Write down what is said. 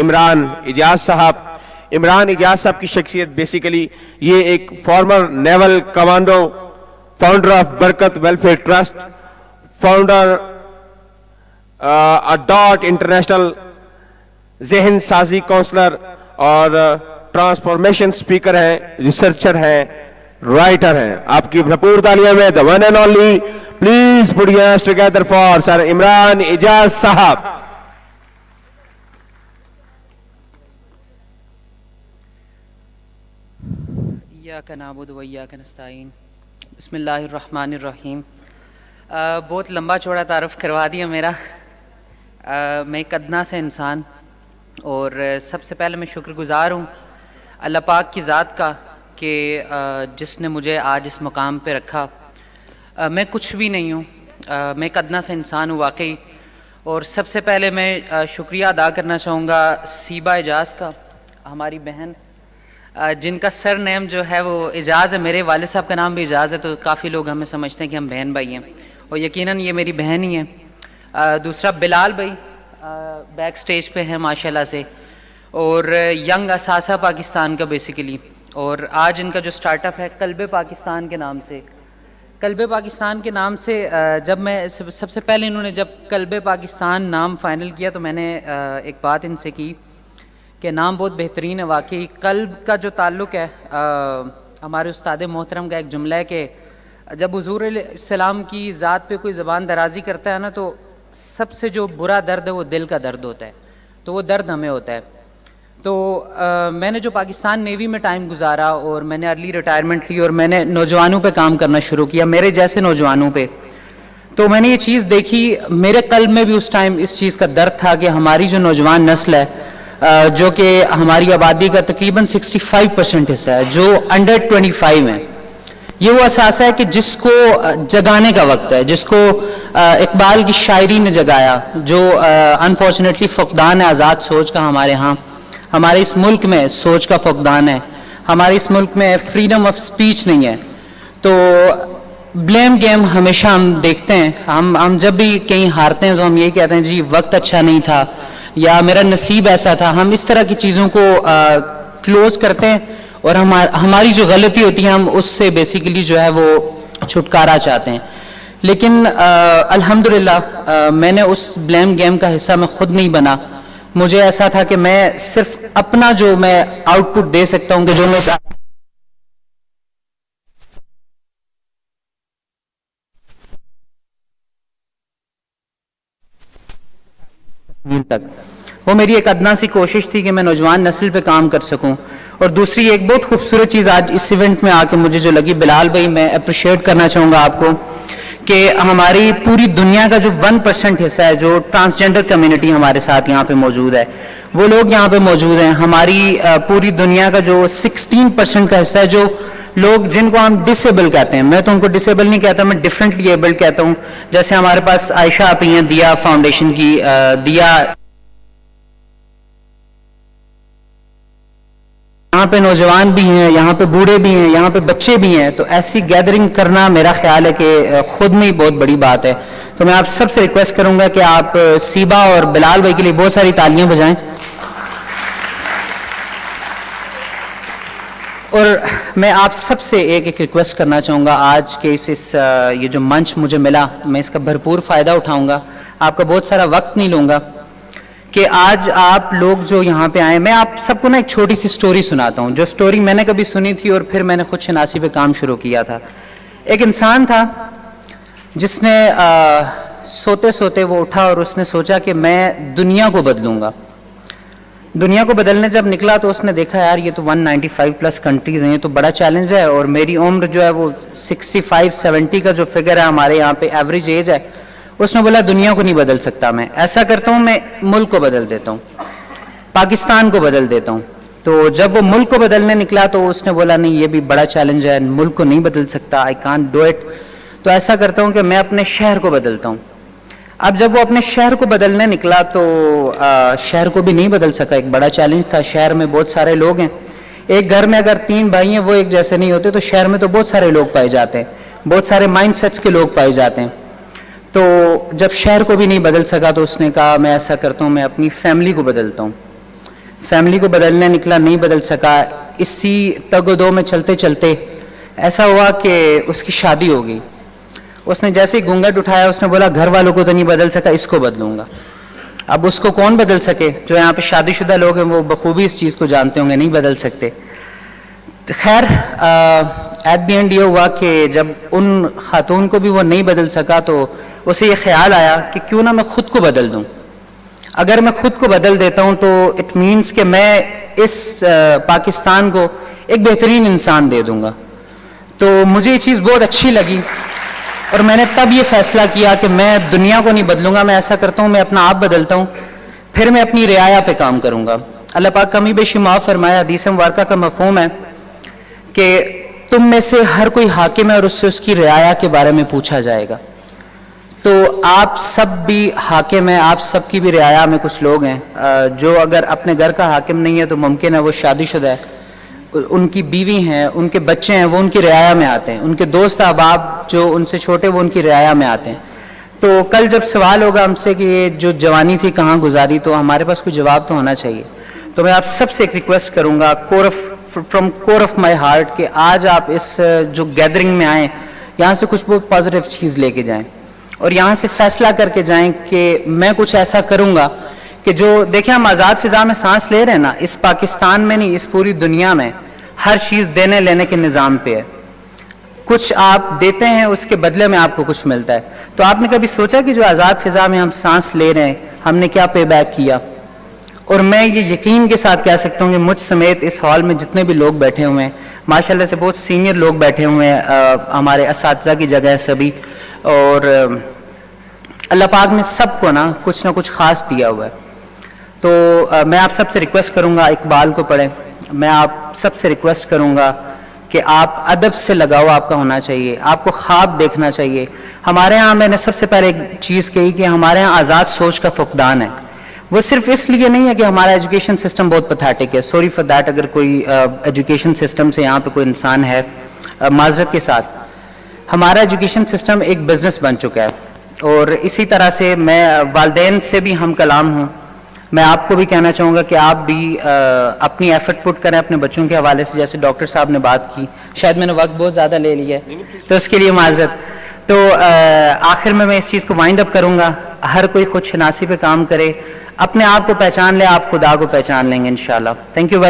عمران اجاز صاحب. عمران اجاز صاحب کی شخصیت بیسیکلی یہ ایک former naval commando, founder of Barkat welfare trust, founder dot international, ذہن سازی کونسلر اور ٹرانسفارمیشن سپیکر ہیں, ریسرچر ہیں, رائٹر ہیں. آپ کی بھرپور تالیاں میں the one and only, please put your hands together for Sir Imran اجاز صاحب. ایاک نعبد و ایاک نستعین. بسم اللہ الرحمن الرحیم. بہت لمبا چوڑا تعارف کروا دیا میرا. میں ایک ادنا سے انسان, اور سب سے پہلے میں شکر گزار ہوں اللہ پاک کی ذات کا کہ جس نے مجھے آج اس مقام پہ رکھا. میں کچھ بھی نہیں ہوں, میں ایک ادنا سے انسان ہوں واقعی. اور سب سے پہلے میں شکریہ ادا کرنا چاہوں گا سیبا اجاز کا, ہماری بہن, جن کا سر نیم جو ہے وہ اجاز ہے. میرے والد صاحب کا نام بھی اجاز ہے, تو کافی لوگ ہمیں سمجھتے ہیں کہ ہم بہن بھائی ہیں, اور یقیناً یہ میری بہن ہی ہے. دوسرا بلال بھائی بیک سٹیج پہ ہیں ماشاءاللہ سے, اور ینگ اثاثہ پاکستان کا بیسیکلی. اور آج ان کا جو سٹارٹ اپ ہے قلب پاکستان کے نام سے, قلب پاکستان کے نام سے, جب میں سب سے پہلے انہوں نے جب قلب پاکستان نام فائنل کیا تو میں نے ایک بات ان سے کی کہ نام بہت بہترین ہے واقعی. قلب کا جو تعلق ہے, ہمارے استاد محترم کا ایک جملہ ہے کہ جب حضور علیہ السلام کی ذات پہ کوئی زبان درازی کرتا ہے نا, تو سب سے جو برا درد ہے وہ دل کا درد ہوتا ہے, تو وہ درد ہمیں ہوتا ہے. تو میں نے جو پاکستان نیوی میں ٹائم گزارا, اور میں نے ارلی ریٹائرمنٹ لی, اور میں نے نوجوانوں پہ کام کرنا شروع کیا, میرے جیسے نوجوانوں پہ. تو میں نے یہ چیز دیکھی, میرے قلب میں بھی اس ٹائم اس چیز کا درد تھا کہ ہماری جو نوجوان نسل ہے, جو کہ ہماری آبادی کا تقریباً 65% حصہ ہے, جو انڈر 25 ہے, یہ وہ اثاثہ ہے کہ جس کو جگانے کا وقت ہے, جس کو اقبال کی شاعری نے جگایا, جو انفارچونیٹلی فقدان ہے آزاد سوچ کا ہمارے ہاں. ہمارے اس ملک میں سوچ کا فقدان ہے, ہمارے اس ملک میں فریڈم آف سپیچ نہیں ہے. تو بلیم گیم ہمیشہ ہم دیکھتے ہیں, ہم جب بھی کہیں ہارتے ہیں تو ہم یہی کہتے ہیں جی وقت اچھا نہیں تھا, یا میرا نصیب ایسا تھا. ہم اس طرح کی چیزوں کو کلوز کرتے ہیں, اور ہماری جو غلطی ہوتی ہے ہم اس سے بیسیکلی جو ہے وہ چھٹکارا چاہتے ہیں. لیکن الحمدللہ میں نے اس بلیم گیم کا حصہ میں خود نہیں بنا. مجھے ایسا تھا کہ میں صرف اپنا جو میں آؤٹ پٹ دے سکتا ہوں, کہ جو میں تک, وہ میری ایک ادنا سی کوشش تھی کہ میں نوجوان نسل پہ کام کر سکوں. اور دوسری ایک بہت خوبصورت چیز آج اس ایونٹ میں آ کے مجھے جو لگی, بلال بھائی میں اپریشیٹ کرنا چاہوں گا آپ کو, کہ ہماری پوری دنیا کا جو 1% حصہ ہے, جو ٹرانسجینڈر کمیونٹی ہمارے ساتھ یہاں پہ موجود ہے, وہ لوگ یہاں پہ موجود ہیں. ہماری پوری دنیا کا جو 16% کا حصہ ہے, جو لوگ جن کو ہم ڈسیبل کہتے ہیں, میں تو ان کو ڈسیبل نہیں کہتا, میں ڈفرینٹلی ایبلڈ کہتا ہوں. جیسے ہمارے پاس عائشہ آپ ہی ہیں دیا فاؤنڈیشن کی, دیا یہاں پہ نوجوان بھی ہیں, یہاں پہ بوڑھے بھی ہیں, یہاں پہ بچے بھی ہیں. تو ایسی گیدرنگ کرنا میرا خیال ہے کہ خود میں ہی بہت بڑی بات ہے. تو میں آپ سب سے ریکویسٹ کروں گا کہ آپ سیبا اور بلال بھائی کے لیے بہت ساری تالیاں بجائیں. اور میں آپ سب سے ایک ریکویسٹ کرنا چاہوں گا, آج کے یہ جو منچ مجھے ملا, میں اس کا بھرپور فائدہ اٹھاؤں گا, آپ کا بہت سارا وقت نہیں لوں گا. کہ آج آپ لوگ جو یہاں پہ آئے, میں آپ سب کو نا ایک چھوٹی سی سٹوری سناتا ہوں, جو سٹوری میں نے کبھی سنی تھی اور پھر میں نے خود شناسی پہ کام شروع کیا تھا. ایک انسان تھا جس نے سوتے سوتے وہ اٹھا اور اس نے سوچا کہ میں دنیا کو بدلوں گا. دنیا کو بدلنے جب نکلا تو اس نے دیکھا یار یہ تو 195+ کنٹریز ہیں, یہ تو بڑا چیلنج ہے, اور میری عمر جو ہے وہ 65-70 کا جو فگر ہے ہمارے یہاں پہ ایوریج ایج ہے. اس نے بولا دنیا کو نہیں بدل سکتا, میں ایسا کرتا ہوں میں ملک کو بدل دیتا ہوں, پاکستان کو بدل دیتا ہوں. تو جب وہ ملک کو بدلنے نکلا تو اس نے بولا نہیں یہ بھی بڑا چیلنج ہے, ملک کو نہیں بدل سکتا, آئی کانٹ ڈو اٹ. تو ایسا کرتا ہوں کہ میں اپنے شہر کو بدلتا ہوں. اب جب وہ اپنے شہر کو بدلنے نکلا تو شہر کو بھی نہیں بدل سکا, ایک بڑا چیلنج تھا. شہر میں بہت سارے لوگ ہیں, ایک گھر میں اگر 3 بھائی ہیں وہ ایک جیسے نہیں ہوتے, تو شہر میں تو بہت سارے لوگ پائے جاتے ہیں, بہت سارے مائنڈ سیٹس کے لوگ پائے جاتے ہیں. تو جب شہر کو بھی نہیں بدل سکا تو اس نے کہا میں ایسا کرتا ہوں میں اپنی فیملی کو بدلتا ہوں. فیملی کو بدلنے نکلا, نہیں بدل سکا. اسی تگ و دو میں چلتے چلتے ایسا ہوا کہ اس کی شادی ہو گئی. اس نے جیسے ہی گھونگھٹ اٹھایا اس نے بولا گھر والوں کو تو نہیں بدل سکا, اس کو بدلوں گا. اب اس کو کون بدل سکے؟ جو یہاں پہ شادی شدہ لوگ ہیں وہ بخوبی اس چیز کو جانتے ہوں گے, نہیں بدل سکتے. خیر ایٹ دی اینڈ یہ ہوا کہ جب ان خاتون کو بھی وہ نہیں بدل سکا تو اسے یہ خیال آیا کہ کیوں نہ میں خود کو بدل دوں. اگر میں خود کو بدل دیتا ہوں تو اٹ مینس کہ میں اس پاکستان کو ایک بہترین انسان دے دوں گا. تو مجھے یہ چیز بہت اچھی لگی اور میں نے تب یہ فیصلہ کیا کہ میں دنیا کو نہیں بدلوں گا, میں ایسا کرتا ہوں میں اپنا آپ بدلتا ہوں, پھر میں اپنی رعایا پہ کام کروں گا. اللہ پاک کمی بیشی معاف فرمایا. حدیث مبارکہ کا مفہوم ہے کہ تم میں سے ہر کوئی حاکم ہے اور اس سے اس کی رعایا کے بارے میں پوچھا جائے گا. تو آپ سب بھی حاکم ہیں, آپ سب کی بھی رعایا میں کچھ لوگ ہیں جو اگر اپنے گھر کا حاکم نہیں ہے تو ممکن ہے وہ شادی شدہ ہے, ان کی بیوی ہیں, ان کے بچے ہیں, وہ ان کی رعایا میں آتے ہیں, ان کے دوست احباب جو ان سے چھوٹے وہ ان کی رعایا میں آتے ہیں. تو کل جب سوال ہوگا ہم سے کہ یہ جو جوانی تھی کہاں گزاری, تو ہمارے پاس کوئی جواب تو ہونا چاہیے. تو میں آپ سب سے ایک ریکویسٹ کروں گا from core of my heart کہ آج آپ اس جو گیدرنگ میں آئیں یہاں سے کچھ بہت پازیٹیو چیز لے کے جائیں اور یہاں سے فیصلہ کر کے جائیں کہ میں کچھ ایسا کروں گا کہ جو دیکھیں ہم آزاد فضا میں سانس لے رہے ہیں نا, اس پاکستان میں نہیں اس پوری دنیا میں ہر چیز دینے لینے کے نظام پہ ہے. کچھ آپ دیتے ہیں اس کے بدلے میں آپ کو کچھ ملتا ہے. تو آپ نے کبھی سوچا کہ جو آزاد فضا میں ہم سانس لے رہے ہیں ہم نے کیا پے بیک کیا؟ اور میں یہ یقین کے ساتھ کہہ سکتا ہوں کہ مجھ سمیت اس ہال میں جتنے بھی لوگ بیٹھے ہوئے ہیں, ماشاءاللہ سے بہت سینئر لوگ بیٹھے ہوئے ہیں, ہمارے اساتذہ کی جگہ ہے سبھی, اور اللہ پاک نے سب کو نا کچھ خاص دیا ہوا ہے. تو میں آپ سب سے ریکویسٹ کروں گا اقبال کو پڑھیں. میں آپ سب سے ریکویسٹ کروں گا کہ آپ ادب سے لگاؤ آپ کا ہونا چاہیے, آپ کو خواب دیکھنا چاہیے. ہمارے ہاں میں نے سب سے پہلے ایک چیز کہی کہ ہمارے ہاں آزاد سوچ کا فقدان ہے. وہ صرف اس لیے نہیں ہے کہ ہمارا ایجوکیشن سسٹم بہت پتھیٹک ہے, سوری فار دیٹ اگر کوئی ایجوکیشن سسٹم سے یہاں پہ کوئی انسان ہے, معذرت کے ساتھ. ہمارا ایجوکیشن سسٹم ایک بزنس بن چکا ہے, اور اسی طرح سے میں والدین سے بھی ہم کلام ہوں. میں آپ کو بھی کہنا چاہوں گا کہ آپ بھی اپنی ایفرٹ پٹ کریں اپنے بچوں کے حوالے سے, جیسے ڈاکٹر صاحب نے بات کی. شاید میں نے وقت بہت زیادہ لے لیا ہے تو اس کے لیے معذرت. تو آخر میں اس چیز کو وائنڈ اپ کروں گا, ہر کوئی خود شناسی پہ کام کرے, اپنے آپ کو پہچان لے, آپ خدا کو پہچان لیں گے انشاءاللہ. Thank you very